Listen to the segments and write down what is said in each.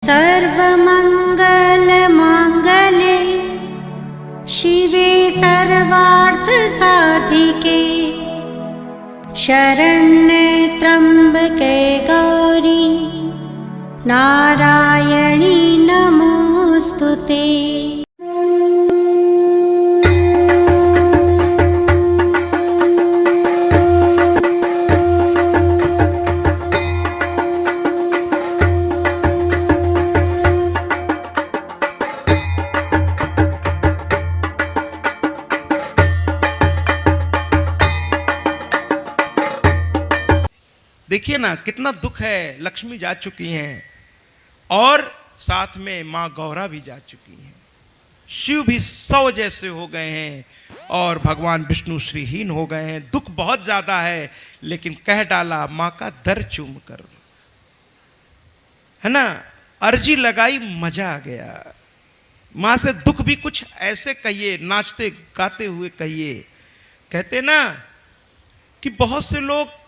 सर्वमङ्गलमाङ्गल्ये शिवे सर्वार्थसाधिके शरण्ये त्र्यम्बके गौरी नारायणी नमोऽस्तुते। देखिए ना कितना दुख है, लक्ष्मी जा चुकी हैं और साथ में माँ गौरा भी जा चुकी हैं, शिव भी 100 जैसे हो गए हैं और भगवान विष्णु श्रीहीन हो गए हैं। दुख बहुत ज्यादा है, लेकिन कह डाला माँ का दर चूम कर, है ना, अर्जी लगाई, मजा आ गया। माँ से दुख भी कुछ ऐसे कहिए, नाचते गाते हुए कहिए। कहते ना कि बहुत से लोग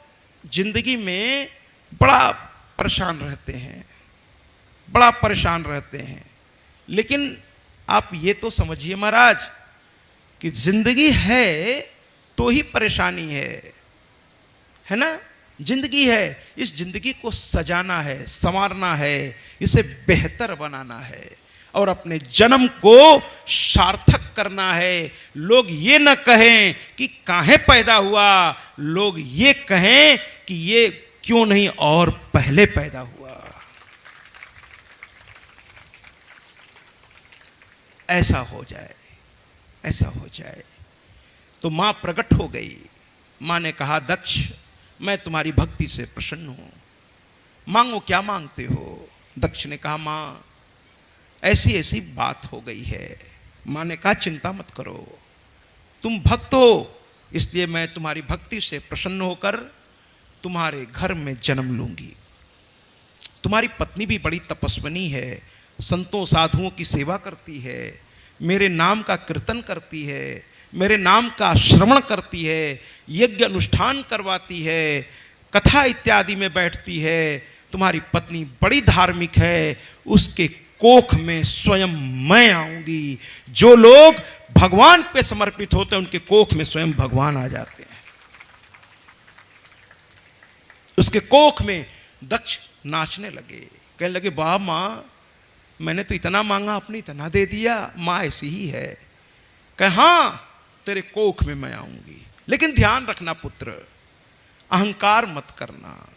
जिंदगी में बड़ा परेशान रहते हैं, बड़ा परेशान रहते हैं, लेकिन आप ये तो समझिए महाराज कि जिंदगी है तो ही परेशानी है ना। जिंदगी है, इस जिंदगी को सजाना है, संवारना है, इसे बेहतर बनाना है और अपने जन्म को सार्थक करना है। लोग ये न कहें कि काहे पैदा हुआ, लोग ये कहें कि ये क्यों नहीं और पहले पैदा हुआ। ऐसा हो जाए, ऐसा हो जाए। तो मां प्रकट हो गई। मां ने कहा, दक्ष मैं तुम्हारी भक्ति से प्रसन्न हूं, मांगो क्या मांगते हो। दक्ष ने कहा, मां ऐसी ऐसी बात हो गई है। मां ने कहा, चिंता मत करो, तुम भक्त हो, इसलिए मैं तुम्हारी भक्ति से प्रसन्न होकर तुम्हारे घर में जन्म लूंगी। तुम्हारी पत्नी भी बड़ी तपस्विनी है, संतों साधुओं की सेवा करती है, मेरे नाम का कीर्तन करती है, मेरे नाम का श्रवण करती है, यज्ञ अनुष्ठान करवाती है, कथा इत्यादि में बैठती है। तुम्हारी पत्नी बड़ी धार्मिक है, उसके कोख में स्वयं मैं आऊंगी। जो लोग भगवान पे समर्पित होते हैं उनके कोख में स्वयं भगवान आ जाते हैं। उसके कोख में दक्ष नाचने लगे, कहने लगे, वाह मां, मैंने तो इतना मांगा, आपने इतना दे दिया। मां ऐसी ही है। कहे, हां तेरे कोख में मैं आऊंगी, लेकिन ध्यान रखना पुत्र, अहंकार मत करना।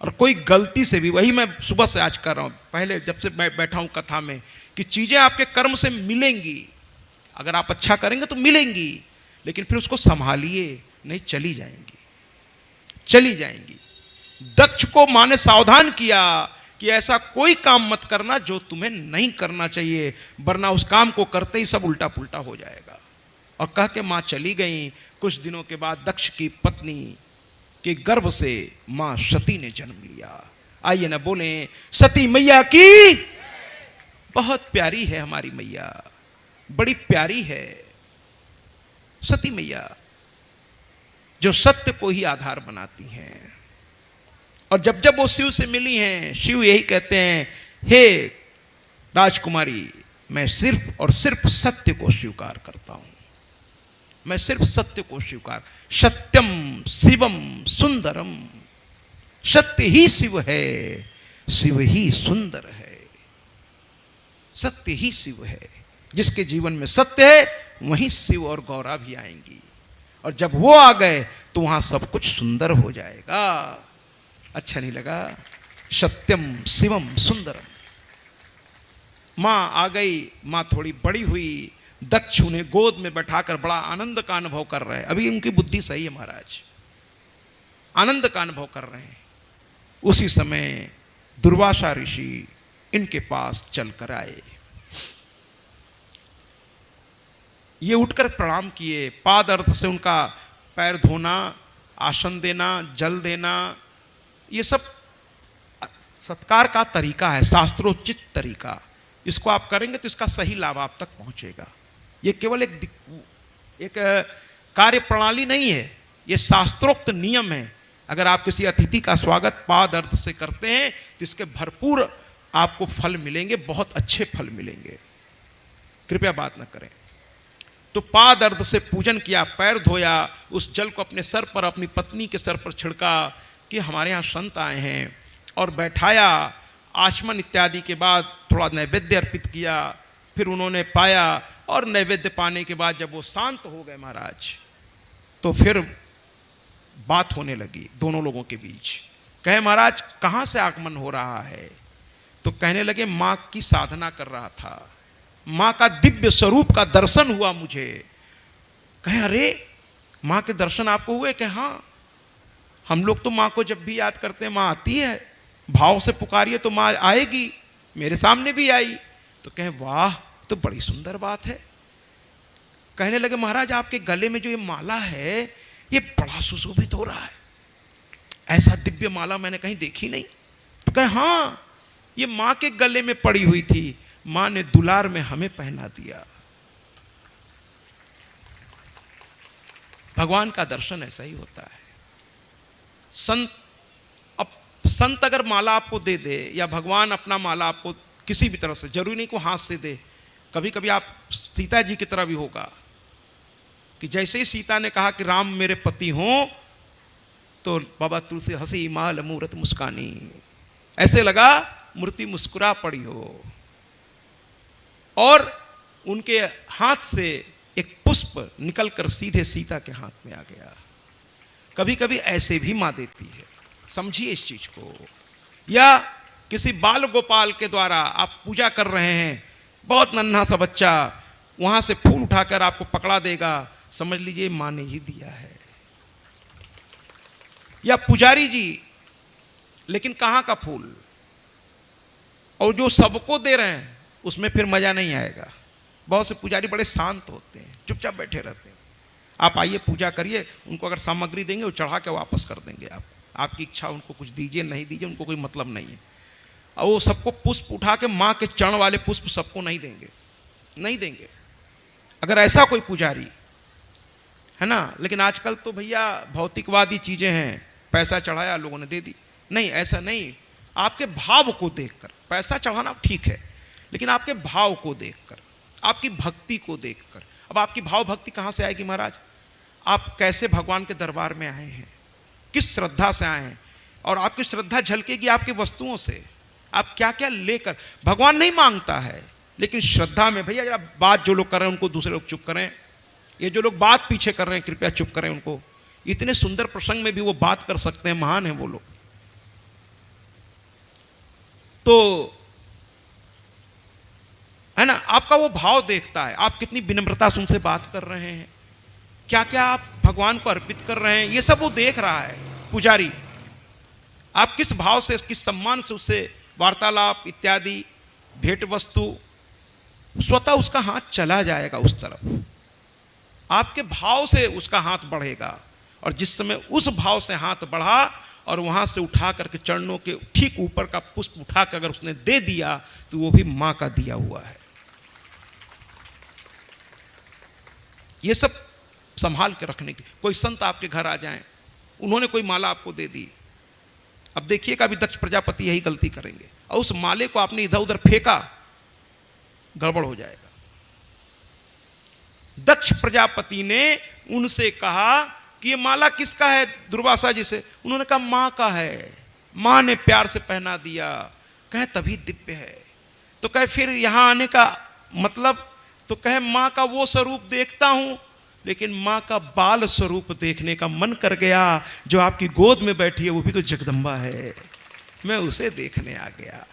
और कोई गलती से भी, वही मैं सुबह से आज कर रहा हूं, पहले जब से मैं बैठा हूं कथा में, कि चीजें आपके कर्म से मिलेंगी। अगर आप अच्छा करेंगे तो मिलेंगी, लेकिन फिर उसको संभालिए, नहीं चली जाएंगी, चली जाएंगी। दक्ष को मां ने सावधान किया कि ऐसा कोई काम मत करना जो तुम्हें नहीं करना चाहिए, वरना उस काम को करते ही सब उल्टा पुल्टा हो जाएगा। और कह के मां चली गई। कुछ दिनों के बाद दक्ष की पत्नी के गर्भ से मां सती ने जन्म लिया। आइए ना बोले सती मैया की। बहुत प्यारी है हमारी मैया, बड़ी प्यारी है सती मैया, जो सत्य को ही आधार बनाती हैं। और जब जब वो शिव से मिली हैं, शिव यही कहते हैं, हे राजकुमारी, मैं सिर्फ और सिर्फ सत्य को स्वीकार करता हूं, मैं सिर्फ सत्य को स्वीकार। सत्यम शिवम सुंदरम, सत्य ही शिव है, शिव ही सुंदर है। सत्य ही शिव है। जिसके जीवन में सत्य है वहीं शिव और गौरा भी आएंगी, और जब वो आ गए तो वहां सब कुछ सुंदर हो जाएगा। अच्छा नहीं लगा? सत्यम शिवम सुंदरम। मां आ गई, मां थोड़ी बड़ी हुई, दक्ष उन्हें गोद में बैठाकर बड़ा आनंद का अनुभव कर रहे हैं। अभी उनकी बुद्धि सही है महाराज, आनंद का अनुभव कर रहे हैं। उसी समय दुर्वासा ऋषि इनके पास चलकर आए। ये उठकर प्रणाम किए, पाद अर्थ से उनका पैर धोना, आसन देना, जल देना, ये सब सत्कार का तरीका है, शास्त्रोचित तरीका। इसको आप करेंगे तो इसका सही लाभ आप तक पहुंचेगा। ये केवल एक कार्य प्रणाली नहीं है, ये शास्त्रोक्त नियम है। अगर आप किसी अतिथि का स्वागत पाद अर्थ से करते हैं तो इसके भरपूर आपको फल मिलेंगे, बहुत अच्छे फल मिलेंगे, कृपया बात न करें। तो पाद अर्ध से पूजन किया, पैर धोया, उस जल को अपने सर पर, अपनी पत्नी के सर पर छिड़का कि हमारे यहाँ संत आए हैं, और बैठाया। आचमन इत्यादि के बाद थोड़ा नैवेद्य अर्पित किया, फिर उन्होंने पाया, और नैवेद्य पाने के बाद जब वो शांत हो गए महाराज, तो फिर बात होने लगी दोनों लोगों के बीच। कहे महाराज कहाँ से आगमन हो रहा है? तो कहने लगे माँ की साधना कर रहा था, माँ का दिव्य स्वरूप का दर्शन हुआ मुझे। कहे अरे माँ के दर्शन आपको हुए? कहे हाँ, हम लोग तो माँ को जब भी याद करते हैं माँ आती है, भाव से पुकारिए तो माँ आएगी, मेरे सामने भी आई। तो कहे वाह, तो बड़ी सुंदर बात है। कहने लगे महाराज आपके गले में जो ये माला है ये बड़ा सुशोभित हो रहा है, ऐसा दिव्य माला मैंने कहीं देखी नहीं। तो कहे हाँ, ये माँ के गले में पड़ी हुई थी, माँ ने दुलार में हमें पहना दिया। भगवान का दर्शन ऐसा ही होता है। संत अगर माला आपको दे दे, या भगवान अपना माला आपको किसी भी तरह से, जरूरी नहीं को हाथ से दे, कभी कभी आप सीता जी की तरह भी होगा कि जैसे ही सीता ने कहा कि राम मेरे पति हों, तो बाबा तुलसी हंसी माल मूरत मुस्कानी, ऐसे लगा मूर्ति मुस्कुरा पड़ी हो, और उनके हाथ से एक पुष्प निकलकर सीधे सीता के हाथ में आ गया। कभी कभी ऐसे भी मां देती है, समझिए इस चीज को। या किसी बाल गोपाल के द्वारा आप पूजा कर रहे हैं, बहुत नन्हा सा बच्चा वहां से फूल उठाकर आपको पकड़ा देगा, समझ लीजिए मां ने ही दिया है। या पुजारी जी, लेकिन कहां का फूल, और जो सबको दे रहे हैं उसमें फिर मजा नहीं आएगा। बहुत से पुजारी बड़े शांत होते हैं, चुपचाप बैठे रहते हैं। आप आइए पूजा करिए, उनको अगर सामग्री देंगे वो चढ़ा के वापस कर देंगे। आपकी इच्छा, उनको कुछ दीजिए नहीं दीजिए उनको कोई मतलब नहीं है। और वो सबको पुष्प उठा के, माँ के चरण वाले पुष्प सबको नहीं देंगे, नहीं देंगे अगर ऐसा कोई पुजारी है ना। लेकिन आजकल तो भैया भौतिकवादी चीजें हैं, पैसा चढ़ाया लोगों ने दे दी। नहीं, ऐसा नहीं। आपके भाव को देखकर, पैसा चढ़ाना ठीक है, लेकिन आपके भाव को देखकर, आपकी भक्ति को देखकर। अब आपकी भाव भक्ति कहां से आएगी महाराज? आप कैसे भगवान के दरबार में आए हैं, किस श्रद्धा से आए हैं, और आपकी श्रद्धा झलकेगी आपकी वस्तुओं से। आप क्या क्या लेकर, भगवान नहीं मांगता है, लेकिन श्रद्धा में। भैया जरा बात जो लोग कर रहे हैं उनको दूसरे लोग चुप करें, ये जो लोग बात पीछे कर रहे हैं कृपया चुप करें उनको। इतने सुंदर प्रसंग में भी वो बात कर सकते हैं, महान है वो लोग। तो है ना, आपका वो भाव देखता है, आप कितनी विनम्रता से उनसे बात कर रहे हैं, क्या क्या आप भगवान को अर्पित कर रहे हैं, ये सब वो देख रहा है पुजारी। आप किस भाव से, किस सम्मान से उससे वार्तालाप इत्यादि, भेंट वस्तु, स्वतः उसका हाथ चला जाएगा उस तरफ, आपके भाव से उसका हाथ बढ़ेगा। और जिस समय उस भाव से हाथ बढ़ा और वहां से उठा करके चरणों के ठीक ऊपर का पुष्प उठा कर अगर उसने दे दिया, तो वो भी मां का दिया हुआ है। ये सब संभाल के रखने की। कोई संत आपके घर आ जाएं, उन्होंने कोई माला आपको दे दी, अब देखिएगा अभी दक्ष प्रजापति यही गलती करेंगे, और उस माले को आपने इधर उधर फेंका, गड़बड़ हो जाएगा। दक्ष प्रजापति ने उनसे कहा कि ये माला किसका है दुर्वासा जी से? उन्होंने कहा मां का है, मां ने प्यार से पहना दिया। कहे तभी दिव्य है। तो कहे फिर यहां आने का मतलब? तो कहे मां का वो स्वरूप देखता हूं, लेकिन मां का बाल स्वरूप देखने का मन कर गया। जो आपकी गोद में बैठी है वो भी तो जगदम्बा है, मैं उसे देखने आ गया।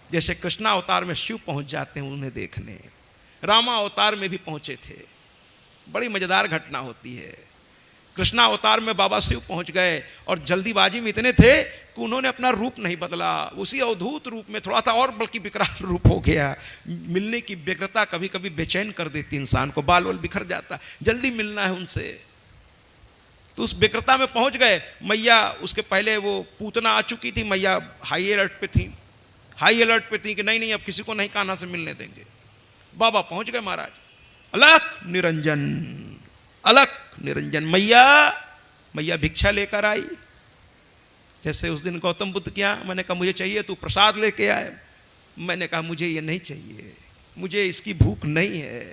जैसे कृष्णा अवतार में शिव पहुंच जाते हैं उन्हें देखने, रामा अवतार में भी पहुंचे थे। बड़ी मजेदार घटना होती है। कृष्णा अवतार में बाबा शिव पहुंच गए और जल्दीबाजी में इतने थे कि उन्होंने अपना रूप नहीं बदला, उसी अवधूत रूप में थोड़ा सा और बल्कि विकराल रूप हो गया। मिलने की व्यग्रता कभी कभी बेचैन कर देती इंसान को, बाल वाल बिखर जाता, जल्दी मिलना है उनसे। तो उस व्यग्रता में पहुंच गए। मैया उसके पहले वो पूतना आ चुकी थी, मैया हाई अलर्ट पे थी, हाई अलर्ट पे थी कि नहीं नहीं अब किसी को नहीं कान्हा से मिलने देंगे। बाबा पहुंच गए महाराज, अलख निरंजन, अलख निरंजन। मैया भिक्षा लेकर आई। जैसे उस दिन गौतम बुद्ध किया, मैंने कहा मुझे चाहिए, तू प्रसाद लेके आए। मैंने कहा मुझे ये नहीं चाहिए, मुझे इसकी भूख नहीं है।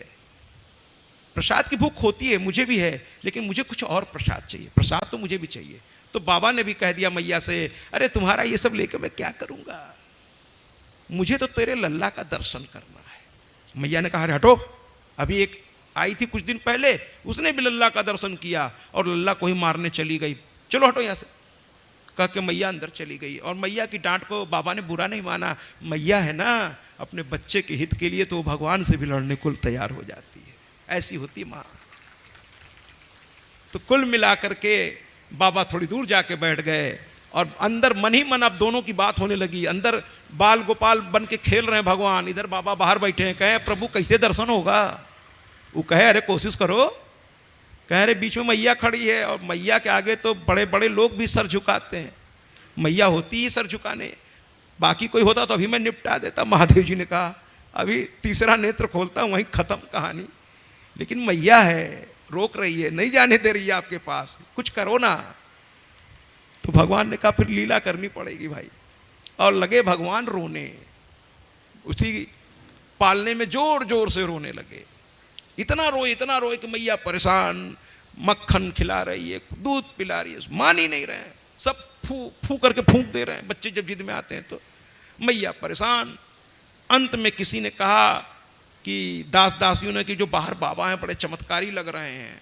प्रसाद की भूख होती है, मुझे भी है, लेकिन मुझे कुछ और प्रसाद चाहिए, प्रसाद तो मुझे भी चाहिए। तो बाबा ने भी कह दिया मैया से, अरे तुम्हारा ये सब लेकर मैं क्या करूंगा, मुझे तो तेरे लल्ला का दर्शन करना है। मैया ने कहा अरे हटो, अभी एक आई थी कुछ दिन पहले, उसने भी लल्ला का दर्शन किया और लल्ला को ही मारने चली गई, चलो हटो यहाँ से, कह के मैया अंदर चली गई। और मैया की डांट को बाबा ने बुरा नहीं माना, मैया है ना अपने बच्चे के हित के लिए तो भगवान से भी लड़ने को तैयार हो जाती है, ऐसी होती माँ। तो कुल मिलाकर के बाबा थोड़ी दूर जाके बैठ गए और अंदर मन ही मन अब दोनों की बात होने लगी। अंदर बाल गोपाल बन के खेल रहे हैं भगवान, इधर बाबा बाहर बैठे हैं। कहे प्रभु कैसे दर्शन होगा, वो कहे अरे कोशिश करो, कह रहे बीच में मैया खड़ी है और मैया के आगे तो बड़े बड़े लोग भी सर झुकाते हैं, मैया होती ही सर झुकाने, बाकी कोई होता तो अभी मैं निपटा देता। महादेव जी ने कहा अभी तीसरा नेत्र खोलता हूं, वहीं खत्म कहानी, लेकिन मैया है, रोक रही है, नहीं जाने दे रही है आपके पास, कुछ करो ना। तो भगवान ने कहा फिर लीला करनी पड़ेगी भाई, और लगे भगवान रोने, उसी पालने में जोर जोर से रोने लगे। इतना रोए कि मैया परेशान, मक्खन खिला रही है, दूध पिला रही है, मान ही नहीं रहे हैं, सब फू करके फूंक दे रहे हैं। बच्चे जब जिद में आते हैं तो मैया परेशान। अंत में किसी ने कहा कि दास दासियों ने कि जो बाहर बाबा हैं बड़े चमत्कारी लग रहे हैं,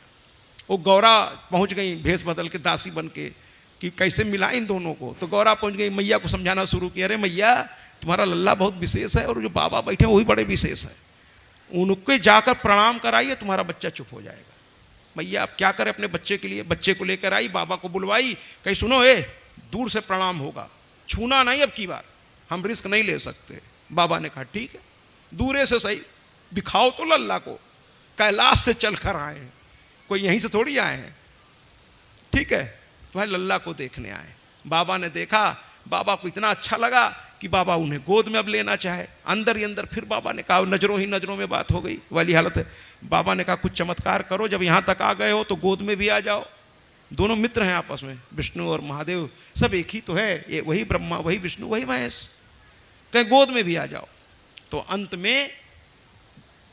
वो गौरा पहुंच गई भेष बदल के दासी बन के कि कैसे मिला इन दोनों को। तो गौरा पहुंच गई, मैया को समझाना शुरू किया, अरे मैया तुम्हारा लल्ला बहुत विशेष है और जो बाबा बैठे हैं वही बड़े विशेष है, उनके जाकर प्रणाम कराइए, तुम्हारा बच्चा चुप हो जाएगा। मैया आप क्या करें अपने बच्चे के लिए, बच्चे को लेकर आई, बाबा को बुलवाई, कहीं सुनो दूर से प्रणाम होगा, छूना नहीं अब की बार, हम रिस्क नहीं ले सकते। बाबा ने कहा ठीक है, दूरे से सही, दिखाओ तो लल्ला को, कैलाश से चल कर आए हैं, कोई यहीं से थोड़ी आए हैं, ठीक है तुम्हारे लल्ला को देखने आए। बाबा ने देखा, बाबा को इतना अच्छा लगा कि बाबा उन्हें गोद में अब लेना चाहे। अंदर ही अंदर फिर बाबा ने कहा, नजरों ही नजरों में बात हो गई वाली हालत है। बाबा ने कहा कुछ चमत्कार करो, जब यहाँ तक आ गए हो तो गोद में भी आ जाओ, दोनों मित्र हैं आपस में, विष्णु और महादेव सब एक ही तो है, ये वही ब्रह्मा वही विष्णु वही महेश, कहीं गोद में भी आ जाओ। तो अंत में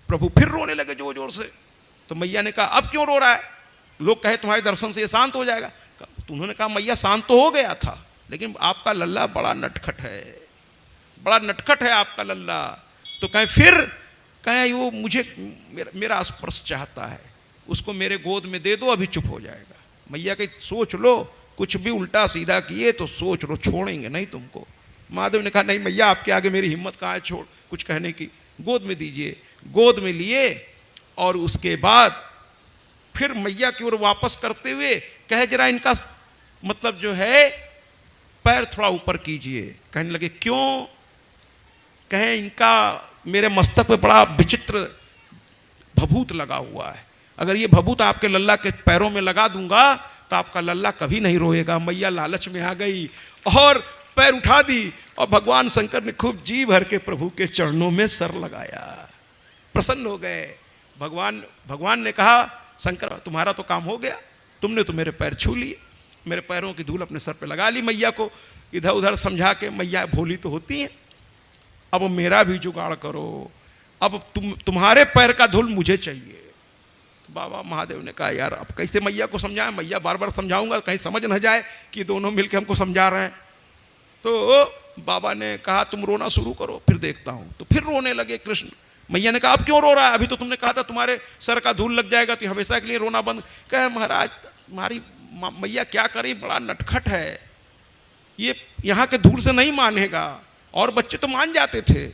प्रभु फिर रोने लगे जोर जोर से। तो मैया ने कहा अब क्यों रो रहा है, लोग कहे तुम्हारे दर्शन से ये शांत हो जाएगा। तो उन्होंने कहा मैया शांत तो हो गया था, लेकिन आपका लल्ला बड़ा नटखट है, बड़ा नटखट है आपका लल्ला। तो कहें फिर, कहें वो मुझे मेरा स्पर्श चाहता है, उसको मेरे गोद में दे दो, अभी चुप हो जाएगा। मैया कही सोच लो, कुछ भी उल्टा सीधा किए तो सोच लो, छोड़ेंगे नहीं तुमको। महादेव ने कहा नहीं मैया आपके आगे मेरी हिम्मत कहाँ है छोड़ कुछ कहने की, गोद में दीजिए। गोद में लिए और उसके बाद फिर मैया की ओर वापस करते हुए कहे जरा इनका मतलब जो है पैर थोड़ा ऊपर कीजिए। कहने लगे क्यों, कहे इनका मेरे मस्तक पे बड़ा विचित्र भभूत लगा हुआ है, अगर ये भभूत आपके लल्ला के पैरों में लगा दूंगा तो आपका लल्ला कभी नहीं रोएगा। मैया लालच में आ गई और पैर उठा दी और भगवान शंकर ने खूब जी भर के प्रभु के चरणों में सर लगाया, प्रसन्न हो गए। भगवान ने कहा शंकर तुम्हारा तो काम हो गया, तुमने तो मेरे पैर छू लिए, मेरे पैरों की धूल अपने सर पे लगा ली। मैया को इधर उधर समझा के, मैया भोली तो होती हैं, अब मेरा भी जुगाड़ करो, अब तुम्हारे पैर का धूल मुझे चाहिए। तो बाबा महादेव ने कहा यार अब कैसे मैया को समझाएं, मैया बार बार समझाऊंगा कहीं समझ न जाए कि दोनों मिलकर हमको समझा रहे हैं। तो बाबा ने कहा तुम रोना शुरू करो फिर देखता हूं। तो फिर रोने लगे कृष्ण। मैया ने कहा अब क्यों रो रहा है, अभी तो तुमने कहा था तुम्हारे सर का धूल लग जाएगा तो हमेशा के लिए रोना बंद। कहे महाराज तुम्हारी मैया क्या करे, बड़ा नटखट है, ये यहाँ के धूल से नहीं मानेगा, और बच्चे तो मान जाते थे,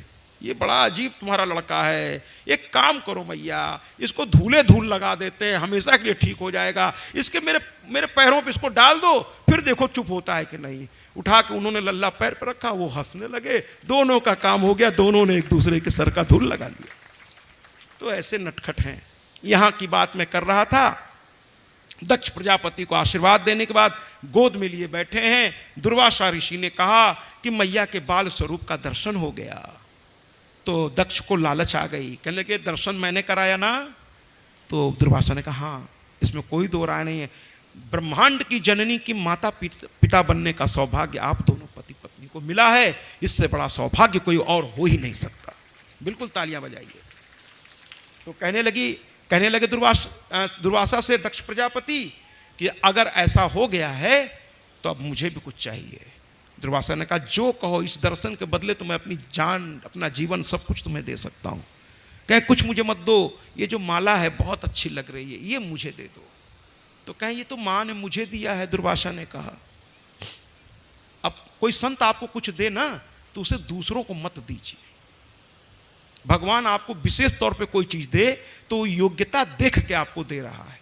ये बड़ा अजीब तुम्हारा लड़का है। एक काम करो मैया, इसको धूले धूल लगा देते हैं, हमेशा के लिए ठीक हो जाएगा, इसके मेरे पैरों पे इसको डाल दो, फिर देखो चुप होता है कि नहीं। उठा के उन्होंने लल्ला पैर पर रखा, वो हंसने लगे, दोनों का काम हो गया, दोनों ने एक दूसरे के सर का धूल लगा लिया। तो ऐसे नटखट हैं। यहाँ की बात मैं कर रहा था, दक्ष प्रजापति को आशीर्वाद देने के बाद गोद में लिए बैठे हैं। दुर्वासा ऋषि ने कहा कि मैया के बाल स्वरूप का दर्शन हो गया। तो दक्ष को लालच आ गई, कहने लगे दर्शन मैंने कराया ना। तो दुर्वासा ने कहा हाँ इसमें कोई दो राय नहीं है, ब्रह्मांड की जननी की माता पिता बनने का सौभाग्य आप दोनों पति पत्नी तुमको मिला है, इससे बड़ा सौभाग्य कोई और हो ही नहीं सकता। बिल्कुल तालियां बजाइए। तो कहने लगे दुर्वासा से दक्ष प्रजापति कि अगर ऐसा हो गया है तो अब मुझे भी कुछ चाहिए। दुर्वासा ने कहा, जो कहो, इस दर्शन के बदले तो मैं अपनी जान, अपना जीवन, सब कुछ तुम्हें दे सकता हूं। कहे कुछ मुझे मत दो, ये जो माला है बहुत अच्छी लग रही है, ये मुझे दे दो। तो कहे ये तो मां ने मुझे दिया है। दुर्वासा ने कहा, अब कोई संत आपको कुछ दे ना तो उसे दूसरों को मत दीजिए। भगवान आपको विशेष तौर पे कोई चीज दे तो योग्यता देख के आपको दे रहा है।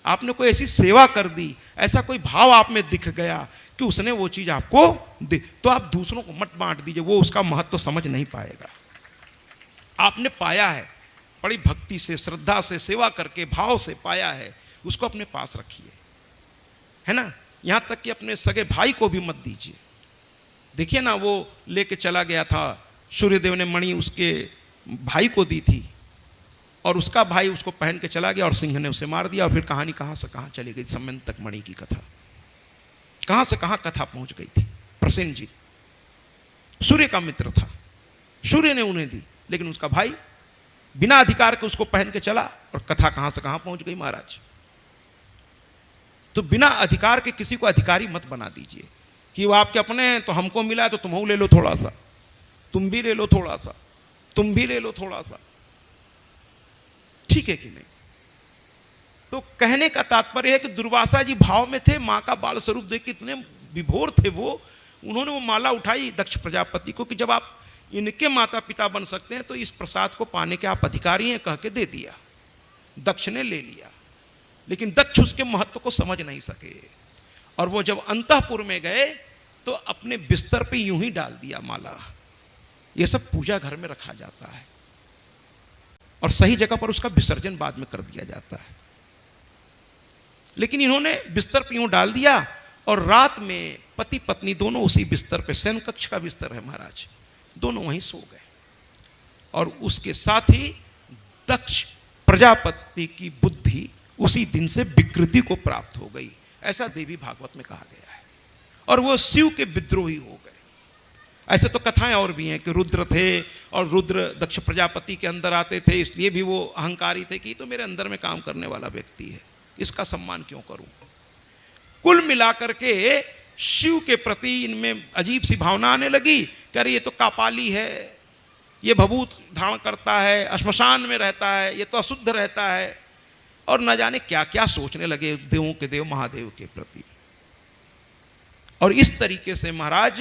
आपने कोई ऐसी सेवा कर दी, ऐसा कोई भाव आप में दिख गया कि उसने वो चीज आपको दे, तो आप दूसरों को मत बांट दीजिए, वो उसका महत्व तो समझ नहीं पाएगा। आपने पाया है, बड़ी भक्ति से, श्रद्धा से, सेवा करके, भाव से पाया है, उसको अपने पास रखिए, है ना। यहां तक कि अपने सगे भाई को भी मत दीजिए। देखिए ना, वो लेके चला गया था, सूर्यदेव ने मणि उसके भाई को दी थी और उसका भाई उसको पहन के चला गया और सिंह ने उसे मार दिया। और फिर कहानी कहां से कहां चली गई, समय तक मणि की कथा कहां से कहां कथा पहुंच गई थी। प्रसेनजीत सूर्य का मित्र था, सूर्य ने उन्हें दी, लेकिन उसका भाई बिना अधिकार के उसको पहन के चला और कथा कहां से कहां पहुंच गई महाराज। तो बिना अधिकार के किसी को अधिकारी मत बना दीजिए कि वो आपके अपने हैं, तो हमको मिला है तो तुम ले लो थोड़ा सा, तुम भी ले लो थोड़ा सा, तुम भी ले लो थोड़ा सा, ठीक है कि नहीं। तो कहने का तात्पर्य है कि दुर्वासा जी भाव में थे, मां का बाल स्वरूप देख के इतने विभोर थे वो। उन्होंने वो माला उठाई दक्ष प्रजापति को कि जब आप इनके माता पिता बन सकते हैं तो इस प्रसाद को पाने के आप अधिकारी हैं, कह के दे दिया। दक्ष ने ले लिया, लेकिन दक्ष उसके महत्व को समझ नहीं सके और वो जब अंतःपुर में गए तो अपने बिस्तर पे यूं ही डाल दिया माला। ये सब पूजा घर में रखा जाता है और सही जगह पर उसका विसर्जन बाद में कर दिया जाता है, लेकिन इन्होंने बिस्तर पे यूं डाल दिया और रात में पति पत्नी दोनों उसी बिस्तर पे, शयन कक्ष का बिस्तर है महाराज, दोनों वहीं सो गए। और उसके साथ ही दक्ष प्रजापति की बुद्धि उसी दिन से विकृति को प्राप्त हो गई, ऐसा देवी भागवत में कहा गया है। और वो शिव के विद्रोही हो गए। ऐसे तो कथाएं और भी हैं कि रुद्र थे और रुद्र दक्ष प्रजापति के अंदर आते थे, इसलिए भी वो अहंकारी थे कि तो मेरे अंदर में काम करने वाला व्यक्ति है, इसका सम्मान क्यों करूं। कुल मिलाकर के शिव के प्रति इनमें अजीब सी भावना आने लगी कि अरे ये तो कापाली है, ये भभूत धारण करता है, श्मशान में रहता है, ये तो अशुद्ध रहता है, और न जाने क्या क्या सोचने लगे देवों के देव महादेव के प्रति। और इस तरीके से महाराज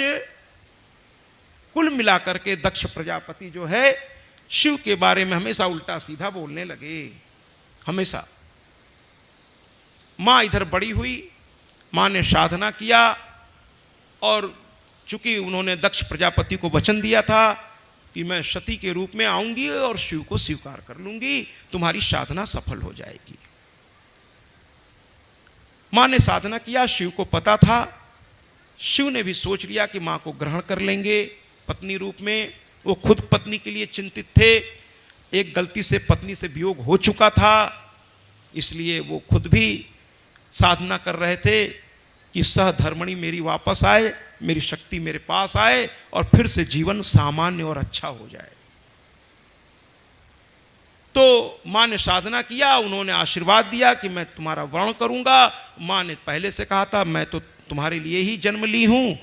कुल मिलाकर के दक्ष प्रजापति जो है शिव के बारे में हमेशा उल्टा सीधा बोलने लगे, हमेशा। मां इधर बड़ी हुई, मां ने साधना किया और चूंकि उन्होंने दक्ष प्रजापति को वचन दिया था कि मैं सती के रूप में आऊंगी और शिव को स्वीकार कर लूंगी, तुम्हारी साधना सफल हो जाएगी। मां ने साधना किया, शिव को पता था, शिव ने भी सोच लिया कि मां को ग्रहण कर लेंगे पत्नी रूप में। वो खुद पत्नी के लिए चिंतित थे, एक गलती से पत्नी से वियोग हो चुका था, इसलिए वो खुद भी साधना कर रहे थे कि सहधर्मणी मेरी वापस आए, मेरी शक्ति मेरे पास आए और फिर से जीवन सामान्य और अच्छा हो जाए। तो मां ने साधना किया, उन्होंने आशीर्वाद दिया कि मैं तुम्हारा वर्ण करूंगा। मां ने पहले से कहा था मैं तो तुम्हारे लिए ही जन्म ली हूं।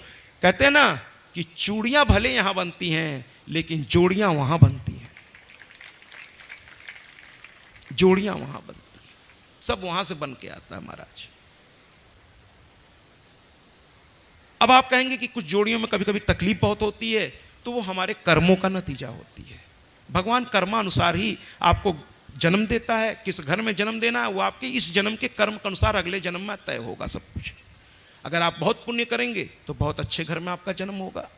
कहते हैं ना कि चूड़ियां भले यहां बनती हैं लेकिन जोड़ियां वहां बनती हैं, जोड़ियां वहां बनती हैं, सब वहां से बन के आता है महाराज। अब आप कहेंगे कि कुछ जोड़ियों में कभी कभी तकलीफ बहुत होती है, तो वो हमारे कर्मों का नतीजा होती है। भगवान कर्मानुसार ही आपको जन्म देता है, किस घर में जन्म देना है वो आपके इस जन्म के कर्म के अनुसार अगले जन्म में तय होगा सब कुछ। अगर आप बहुत पुण्य करेंगे तो बहुत अच्छे घर में आपका जन्म होगा,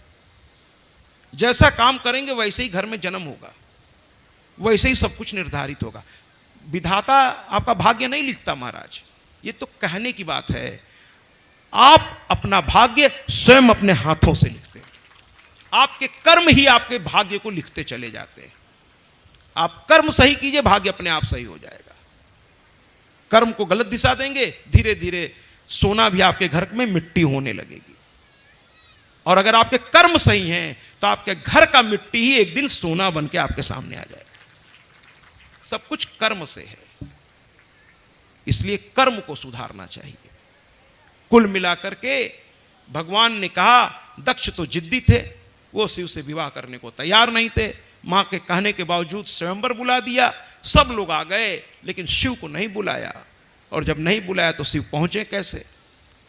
जैसा काम करेंगे वैसे ही घर में जन्म होगा, वैसे ही सब कुछ निर्धारित होगा। विधाता आपका भाग्य नहीं लिखता महाराज, ये तो कहने की बात है। आप अपना भाग्य स्वयं अपने हाथों से लिखते हैं, आपके कर्म ही आपके भाग्य को लिखते चले जाते हैं। आप कर्म सही कीजिए, भाग्य अपने आप सही हो जाएगा। कर्म को गलत दिशा देंगे, धीरे धीरे सोना भी आपके घर में मिट्टी होने लगेगी और अगर आपके कर्म सही हैं तो आपके घर का मिट्टी ही एक दिन सोना बन के आपके सामने आ जाएगा। सब कुछ कर्म से है, इसलिए कर्म को सुधारना चाहिए। कुल मिलाकर के भगवान ने कहा, दक्ष तो जिद्दी थे, वो शिव से विवाह करने को तैयार नहीं थे। मां के कहने के बावजूद स्वयंवर बुला दिया, सब लोग आ गए, लेकिन शिव को नहीं बुलाया। और जब नहीं बुलाया तो शिव पहुंचे कैसे?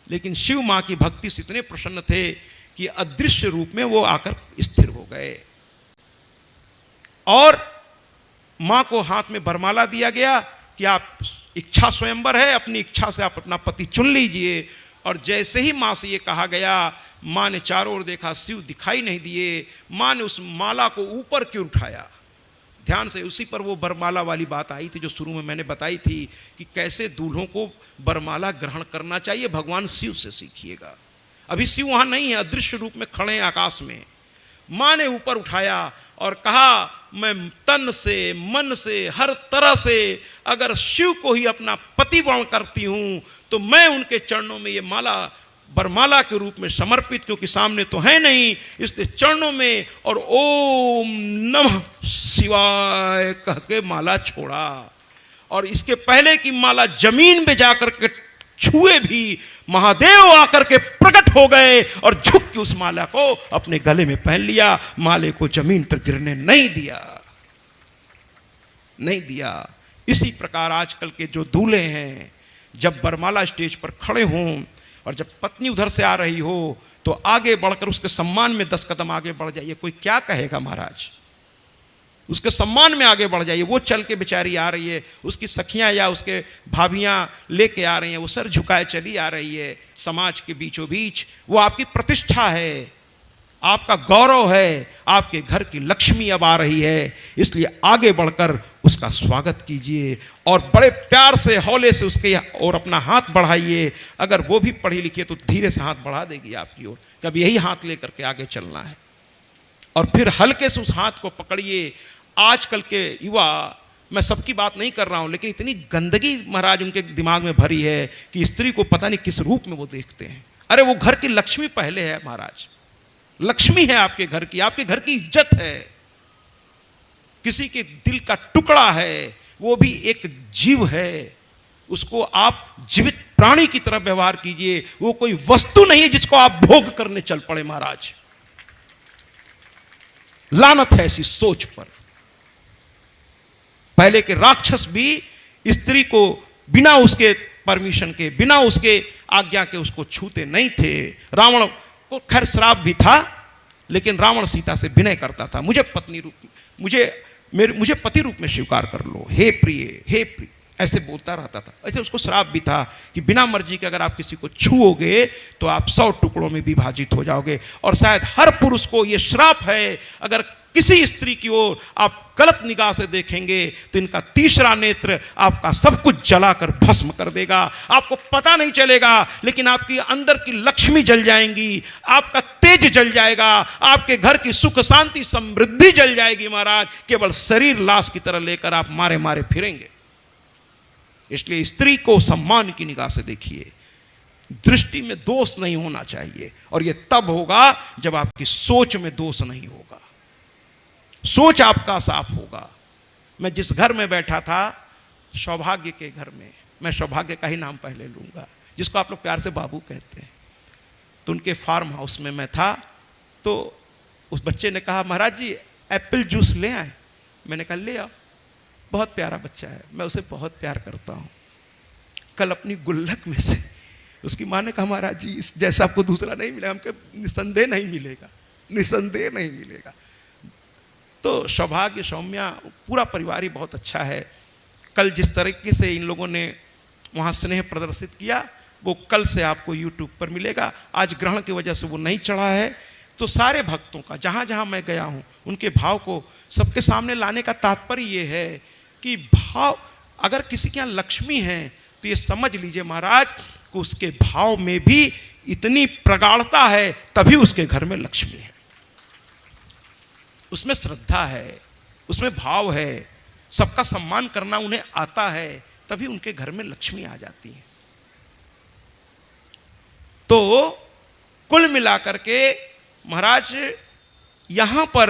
लेकिन शिव मां की भक्ति से इतने प्रसन्न थे कि अदृश्य रूप में वो आकर स्थिर हो गए। और मां को हाथ में वरमाला दिया गया कि आप इच्छा स्वयंवर है, अपनी इच्छा से आप अपना पति चुन लीजिए। और जैसे ही मां से ये कहा गया, मां ने चारों ओर देखा, शिव दिखाई नहीं दिए। मां ने उस माला को ऊपर क्यों उठाया? ध्यान से, उसी पर वो वरमाला वाली बात आई थी जो शुरू में मैंने बताई थी कि कैसे दूल्हों को वरमाला ग्रहण करना चाहिए, भगवान शिव से सीखिएगा। अभी शिव वहां नहीं है, अदृश्य रूप में खड़े हैं आकाश में। मां ने ऊपर उठाया और कहा, मैं तन से, मन से, हर तरह से अगर शिव को ही अपना पति वर्ण करती हूं तो मैं उनके चरणों में ये माला वरमाला के रूप में समर्पित, क्योंकि सामने तो है नहीं, इसलिए चरणों में और ओम नमः शिवाय कह के माला छोड़ा। और इसके पहले कि माला जमीन में जाकर के छुए भी, महादेव आकर के प्रकट हो गए और झुक के उस माला को अपने गले में पहन लिया। माले को जमीन पर गिरने नहीं दिया, नहीं दिया। इसी प्रकार आजकल के जो दूल्हे हैं, जब वरमाला स्टेज पर खड़े हों और जब पत्नी उधर से आ रही हो तो आगे बढ़कर उसके सम्मान में 10 कदम आगे बढ़ जाइए। कोई क्या कहेगा महाराज? उसके सम्मान में आगे बढ़ जाइए। वो चल के बेचारी आ रही है, उसकी सखियां या उसके भाभियां लेके आ रही हैं, वो सर झुकाए चली आ रही है समाज के बीचों बीच। वो आपकी प्रतिष्ठा है, आपका गौरव है, आपके घर की लक्ष्मी अब आ रही है। इसलिए आगे बढ़कर उसका स्वागत कीजिए और बड़े प्यार से, हौले से उसके और अपना हाथ बढ़ाइए। अगर वो भी पढ़ी लिखी है तो धीरे से हाथ बढ़ा देगी आपकी ओर। तब यही हाथ लेकर के आगे चलना है और फिर हल्के से उस हाथ को पकड़िए। आजकल के युवा, मैं सबकी बात नहीं कर रहा हूं, लेकिन इतनी गंदगी महाराज उनके दिमाग में भरी है कि स्त्री को पता नहीं किस रूप में वो देखते हैं। अरे वो घर की लक्ष्मी पहले है महाराज, लक्ष्मी है आपके घर की, आपके घर की इज्जत है, किसी के दिल का टुकड़ा है, वो भी एक जीव है, उसको आप जीवित प्राणी की तरह व्यवहार कीजिए। वो कोई वस्तु नहीं है जिसको आप भोग करने चल पड़े महाराज। लानत है ऐसी सोच पर। पहले के राक्षस भी स्त्री को बिना उसके परमिशन के, बिना उसके आज्ञा के उसको छूते नहीं थे। रावण को खैर श्राप भी था, लेकिन रावण सीता से विनय करता था, मुझे पत्नी रूप, मुझे पति रूप में स्वीकार कर लो, हे प्रिय, हे प्रिय, ऐसे बोलता रहता था। ऐसे उसको श्राप भी था कि बिना मर्जी के अगर आप किसी को छुओगे तो आप 100 टुकड़ों में विभाजित हो जाओगे। और शायद हर पुरुष को यह श्राप है, अगर किसी स्त्री की ओर आप गलत निगाह से देखेंगे तो इनका तीसरा नेत्र आपका सब कुछ जलाकर भस्म कर देगा। आपको पता नहीं चलेगा, लेकिन आपकी अंदर की लक्ष्मी जल जाएंगी, आपका तेज जल जाएगा, आपके घर की सुख शांति समृद्धि जल जाएगी महाराज। केवल शरीर लाश की तरह लेकर आप मारे मारे फिरेंगे। इसलिए स्त्री को सम्मान की निगाह से देखिए, दृष्टि में दोष नहीं होना चाहिए। और यह तब होगा जब आपकी सोच में दोष नहीं होगा, सोच आपका साफ होगा। मैं जिस घर में बैठा था, सौभाग्य के घर में, मैं सौभाग्य का ही नाम पहले लूंगा, जिसको आप लोग प्यार से बाबू कहते हैं, तो उनके फार्म हाउस में मैं था। तो उस बच्चे ने कहा, महाराज जी एप्पल जूस ले आए। मैंने कहा ले आओ। बहुत प्यारा बच्चा है, मैं उसे बहुत प्यार करता हूँ। कल अपनी गुल्लक में से उसकी माँ ने कहा, महाराज जी इस जैसा आपको दूसरा नहीं मिलेगा। हमको निसंदेह नहीं मिलेगा, निसंदेह नहीं मिलेगा। तो सौभाग्य, सौम्या, पूरा परिवार ही बहुत अच्छा है। कल जिस तरीके से इन लोगों ने वहाँ स्नेह प्रदर्शित किया, वो कल से आपको YouTube पर मिलेगा। आज ग्रहण की वजह से वो नहीं चढ़ा है। तो सारे भक्तों का, जहाँ जहाँ मैं गया हूँ, उनके भाव को सबके सामने लाने का तात्पर्य ये है कि भाव, अगर किसी के यहाँ लक्ष्मी है तो ये समझ लीजिए महाराज कि उसके भाव में भी इतनी प्रगाढ़ता है, तभी उसके घर में लक्ष्मी है। उसमें श्रद्धा है, उसमें भाव है, सबका सम्मान करना उन्हें आता है, तभी उनके घर में लक्ष्मी आ जाती है। तो कुल मिलाकर के महाराज यहां पर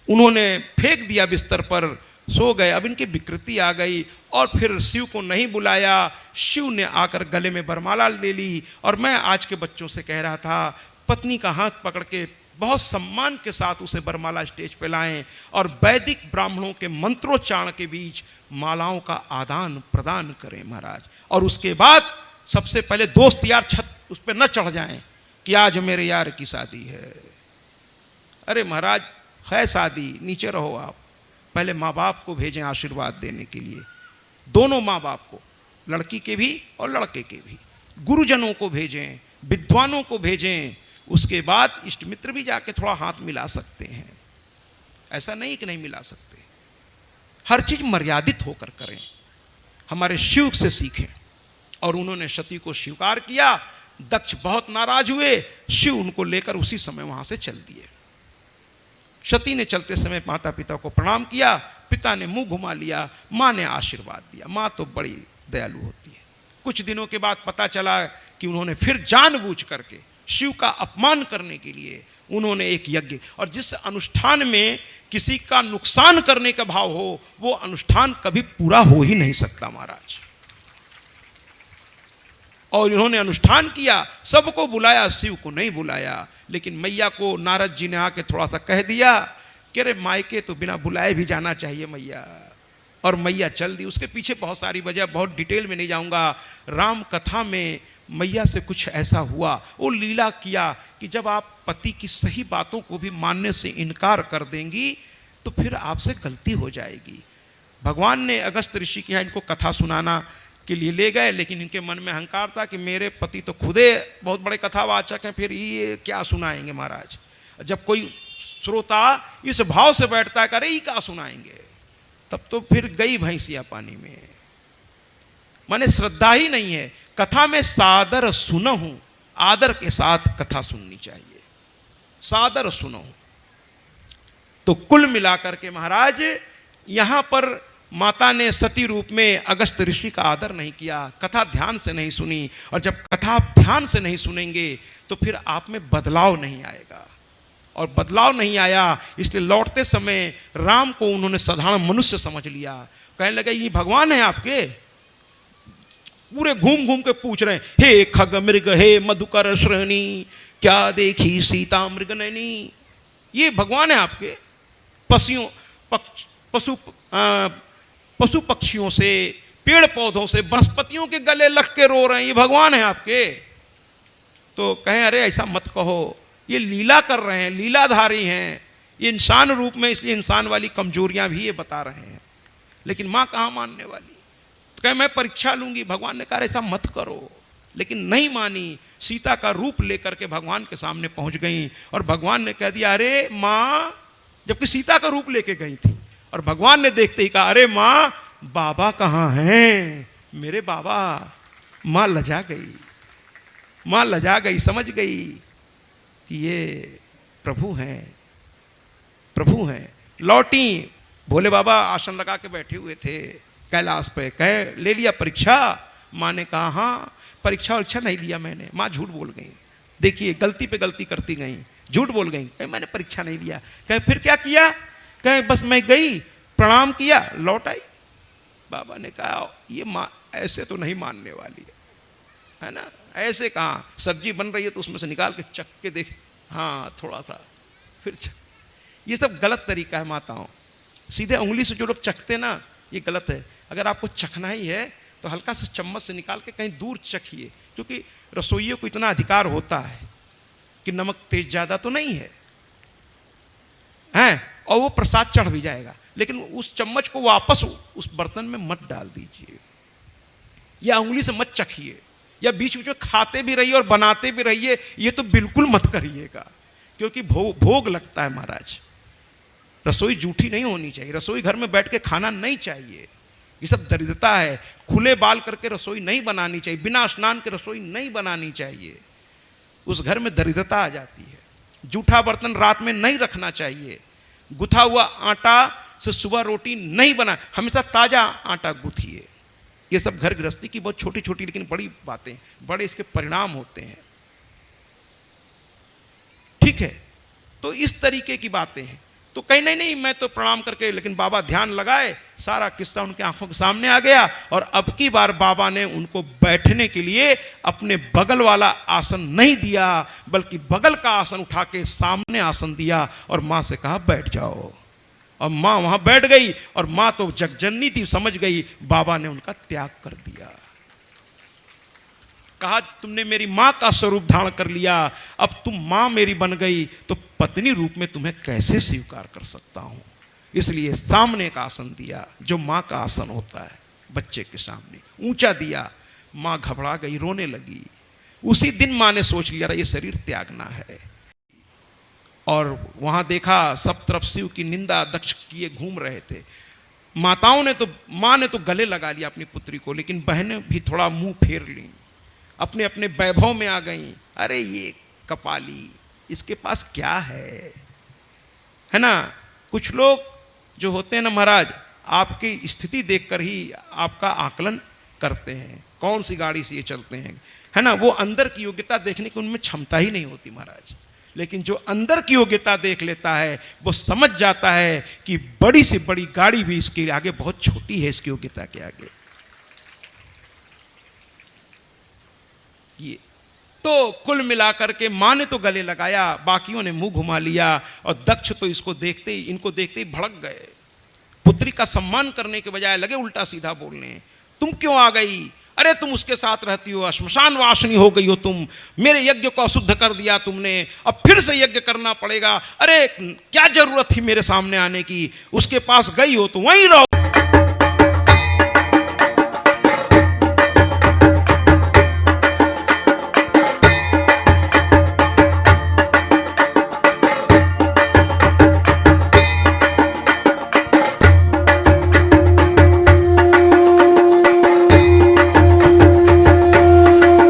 उन्होंने फेंक दिया बिस्तर पर, सो गए। अब इनकी विकृति आ गई और फिर शिव को नहीं बुलाया। शिव ने आकर गले में वरमाला ले ली। और मैं आज के बच्चों से कह रहा था, पत्नी का हाथ पकड़ के बहुत सम्मान के साथ उसे वरमाला स्टेज पे लाएं और वैदिक ब्राह्मणों के मंत्रोच्चारण के बीच मालाओं का आदान प्रदान करें महाराज। और उसके बाद सबसे पहले दोस्त यार छत उस पर न चढ़ जाएं कि आज मेरे यार की शादी है। अरे महाराज है शादी, नीचे रहो आप। पहले माँ बाप को भेजें आशीर्वाद देने के लिए, दोनों माँ बाप को, लड़की के भी और लड़के के भी। गुरुजनों को भेजें, विद्वानों को भेजें। उसके बाद इष्ट मित्र भी जाके थोड़ा हाथ मिला सकते हैं, ऐसा नहीं कि नहीं मिला सकते। हर चीज मर्यादित होकर करें, हमारे शिव से सीखें। और उन्होंने सती को स्वीकार किया। दक्ष बहुत नाराज हुए, शिव उनको लेकर उसी समय वहां से चल दिए। सती ने चलते समय माता पिता को प्रणाम किया, पिता ने मुंह घुमा लिया, माँ ने आशीर्वाद दिया। माँ तो बड़ी दयालु होती है। कुछ दिनों के बाद पता चला कि उन्होंने फिर जानबूझ करके शिव का अपमान करने के लिए उन्होंने एक यज्ञ, और जिस अनुष्ठान में किसी का नुकसान करने का भाव हो वो अनुष्ठान कभी पूरा हो ही नहीं सकता महाराज। और इन्होंने अनुष्ठान किया, सबको बुलाया, शिव को नहीं बुलाया। लेकिन मैया को नारद जी ने आके थोड़ा सा कह दिया कि अरे मायके तो बिना बुलाए भी जाना चाहिए मैया। और मैया चल दी। उसके पीछे बहुत सारी वजह, बहुत डिटेल में नहीं जाऊंगा। राम कथा में मैया से कुछ ऐसा हुआ, वो लीला किया कि जब आप पति की सही बातों को भी मानने से इनकार कर देंगी तो फिर आपसे गलती हो जाएगी। भगवान ने अगस्त ऋषि के यहाँ इनको कथा सुनाना के लिए ले गए, लेकिन इनके मन में अहंकार था कि मेरे पति तो खुदे बहुत बड़े कथावाचक हैं, फिर ये क्या सुनाएंगे महाराज। जब कोई श्रोता इस भाव से बैठता है, अरे ये क्या सुनाएंगे, तब तो फिर गई भैंसिया पानी में। माने श्रद्धा ही नहीं है। कथा में सादर सुनहूं, आदर के साथ कथा सुननी चाहिए, सादर सुनहूं। तो कुल मिलाकर के महाराज यहां पर माता ने सती रूप में अगस्त ऋषि का आदर नहीं किया, कथा ध्यान से नहीं सुनी। और जब कथा ध्यान से नहीं सुनेंगे तो फिर आप में बदलाव नहीं आएगा। और बदलाव नहीं आया, इसलिए लौटते समय राम को उन्होंने साधारण मनुष्य समझ लिया। कहने लगे ये भगवान है आपके। पूरे घूम घूम के पूछ रहे हैं, हे खग मृग हे मधुकर श्रेणी, क्या देखी सीता मृग नैनी। ये भगवान है आपके। पशु पक्षियों से, पेड़ पौधों से, वनस्पतियों के गले लग के रो रहे हैं, ये भगवान है आपके। तो कहें अरे ऐसा मत कहो, ये लीला कर रहे हैं, लीलाधारी हैं, ये इंसान रूप में, इसलिए इंसान वाली कमजोरियां भी ये बता रहे हैं। लेकिन माँ कहाँ मानने वाली। तो कहे मैं परीक्षा लूंगी। भगवान ने कहा ऐसा मत करो, लेकिन नहीं मानी। सीता का रूप लेकर के भगवान के सामने पहुंच गई और भगवान ने कह दिया अरे माँ, जबकि सीता का रूप लेके गई थी। और भगवान ने देखते ही कहा अरे माँ, बाबा कहाँ हैं मेरे बाबा। माँ लजा गई, माँ लजा गई, समझ गई कि ये प्रभु हैं, प्रभु हैं। लौटी, भोले बाबा आसन लगा के बैठे हुए थे कैलाश पे। कहे ले लिया परीक्षा। माँ ने कहा हाँ, परीक्षा वरीक्षा नहीं लिया मैंने। माँ झूठ बोल गई। देखिए गलती पे गलती करती गई, झूठ बोल गई। कहे मैंने परीक्षा नहीं लिया। कहे फिर क्या किया। कहे बस मैं गई, प्रणाम किया, लौट आई। बाबा ने कहा ये माँ ऐसे तो नहीं मानने वाली है ना। ऐसे कहाँ, सब्जी बन रही है तो उसमें से निकाल के चख के देख, हाँ थोड़ा सा, फिर चख। ये सब गलत तरीका है माताओं। सीधे उंगली से जो लोग चखते ना, ये गलत है। अगर आपको चखना ही है तो हल्का सा चम्मच से निकाल के कहीं दूर चखिए, क्योंकि रसोइयों को इतना अधिकार होता है कि नमक तेज ज्यादा तो नहीं है, हैं, और वो प्रसाद चढ़ भी जाएगा। लेकिन उस चम्मच को वापस उस बर्तन में मत डाल दीजिए, या उंगली से मत चखिए, या बीच बीच में खाते भी रहिए और बनाते भी रहिए। ये तो बिल्कुल मत करिएगा, क्योंकि भोग लगता है महाराज। रसोई जूठी नहीं होनी चाहिए, रसोई घर में बैठ के खाना नहीं चाहिए। ये सब दरिद्रता है। खुले बाल करके रसोई नहीं बनानी चाहिए, बिना स्नान के रसोई नहीं बनानी चाहिए। उस घर में दरिद्रता आ जाती है। जूठा बर्तन रात में नहीं रखना चाहिए। गुथा हुआ आटा से सुबह रोटी नहीं बना, हमेशा ताजा आटा गूथिए। ये सब घर गृहस्थी की बहुत छोटी छोटी लेकिन बड़ी बातें, बड़े इसके परिणाम होते हैं। ठीक है। तो इस तरीके की बातें हैं। तो कहीं नहीं नहीं मैं तो प्रणाम करके, लेकिन बाबा ध्यान लगाए, सारा किस्सा उनके आंखों के सामने आ गया। और अब की बार बाबा ने उनको बैठने के लिए अपने बगल वाला आसन नहीं दिया, बल्कि बगल का आसन उठा के सामने आसन दिया और माँ से कहा बैठ जाओ। और माँ वहां बैठ गई और माँ तो जगजननी थी, समझ गई बाबा ने उनका त्याग कर दिया। कहा तुमने मेरी माँ का स्वरूप धारण कर लिया, अब तुम माँ मेरी बन गई, तो पत्नी रूप में तुम्हें कैसे स्वीकार कर सकता हूं। इसलिए सामने का आसन दिया, जो माँ का आसन होता है बच्चे के सामने, ऊंचा दिया। माँ घबरा गई, रोने लगी। उसी दिन माँ ने सोच लिया ये शरीर त्यागना है। और वहां देखा सब तरफ शिव की निंदा दक्ष किए घूम रहे थे। माताओं ने तो, माँ ने तो गले लगा लिया अपनी पुत्री को, लेकिन बहनें भी थोड़ा मुंह फेर ली, अपने अपने वैभव में आ गईं। अरे ये कपाली, इसके पास क्या है ना। कुछ लोग जो होते हैं ना महाराज, आपकी स्थिति देखकर ही आपका आकलन करते हैं, कौन सी गाड़ी से ये चलते हैं, है ना। वो अंदर की योग्यता देखने की उनमें क्षमता ही नहीं होती महाराज। लेकिन जो अंदर की योग्यता देख लेता है, वो समझ जाता है कि बड़ी से बड़ी गाड़ी भी इसके आगे बहुत छोटी है, इसकी योग्यता के आगे। ये तो कुल मिलाकर के माँ ने तो गले लगाया, बाकियों ने मुंह घुमा लिया। और दक्ष तो इसको देखते ही, इनको देखते ही भड़क गए। पुत्री का सम्मान करने के बजाय लगे उल्टा सीधा बोलने, तुम क्यों आ गई, अरे तुम उसके साथ रहती हो, श्मशान वासनी हो गई हो तुम, मेरे यज्ञ को अशुद्ध कर दिया तुमने, अब फिर से यज्ञ करना पड़ेगा। अरे क्या जरूरत थी मेरे सामने आने की, उसके पास गई हो तो वहीं रहो,